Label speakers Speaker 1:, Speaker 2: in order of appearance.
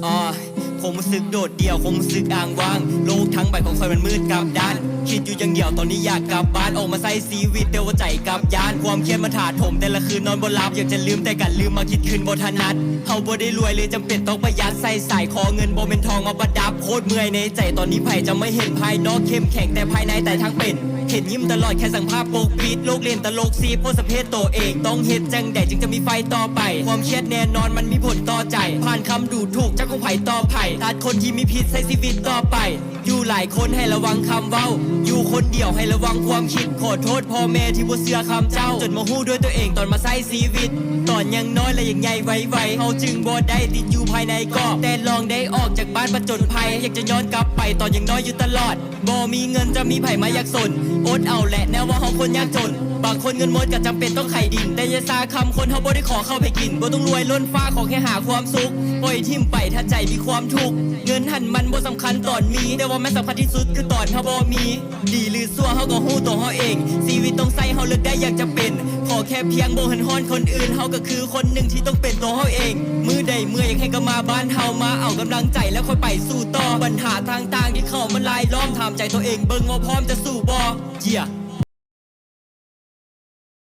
Speaker 1: อ๋อคงรู้สึกโดดเดี่ยวคงรู้สึกอ่างว่างโลกทั้งใบของคอยมันมืดกับด้านคิดอยู่อย่างเดียวตอนนี้อยากกลับบ้านออกมาใส่ชีวิตเดียวว่าใจกับยานความเครียดมาถาโถมแต่ละคืนนอนบ่หลับอยากจะลืมแต่กันลืมมาคิดคืนบ่ถนัดเฮาบ่ได้รวยเลยจำเป็นต้องประหยัดใส่สายคอเงินบ่เป็นทองมาประดับโคตรเมื่อยในใจตอนนี้ไผจะไม่เห็นภายนอกเข้มแข็งแต่ภายในแต่ทั้งเป็นเห็นยิ้มตลอดแค่สั่งภาพโปกปิดโลกเล่นตลกซีโพสเพศตัวเองต้องเฮ็ดจังใดจึงจะมีไฟต่อไปความเครียดแน่นอนมันมีผลต่อใจผ่านคำดูถูกจากของไผ่ต่อไผ่ตัดคนที่มีพิษใส่ชีวิตต่อไปอยู่หลายคนให้ระวังคำเว้าอยู่คนเดียวให้ระวังความคิดขอโทษพ่อแม่ที่บ่เชื่อคำเจ้าจนมาฮู้ด้วยตัวเองตอนมาใช้ชีวิตตอนยังน้อยและยังใหญ่ไวๆเฮาจึงบ่ได้ติดอยู่ภายในกรอบแต่ลองได้ออกจากบ้านผจญภัยอยากจะย้อนกลับไปตอนยังน้อยอยู่ตลอดบ่มีเงินจะมีไผมาอยากสนอดเอาแหละแน่ว่าเฮาคนยากจนบางคนเงินหมดก็จำเป็นต้องไขดินแต่อย่าซาคำคนเฮาบ่ได้ขอเข้าไปกินบ่ต้องรวยล้นฟ้าขอแค่หาความสุขปล่อยทิ่มไปถ้าใจมีความทุกข์เงินหันมันบ่สำคัญตอนมีแต่ว่าแม่สำคัญที่สุดคือตอนเฮาบ่มีดีหรือชั่วเฮาก็ฮู้ตัวเฮาเองชีวิตต้องใส่เฮาเลือกได้อย่างจะเป็นขอแค่เพียงบ่หันฮ้อนคนอื่นเฮาก็คือคนหนึ่งที่ต้องเป็นตัวเฮาเองมือใดเมื่อยอยากให้ก็มาบ้านเฮามาเอากำลังใจแล้วค่อยไปสู้ต่อปัญหาต่างๆที่เข้ามาลายล้อมถามใจตัวเองเบิ่งว่าพร้อมจะสู้บ่เยี่ย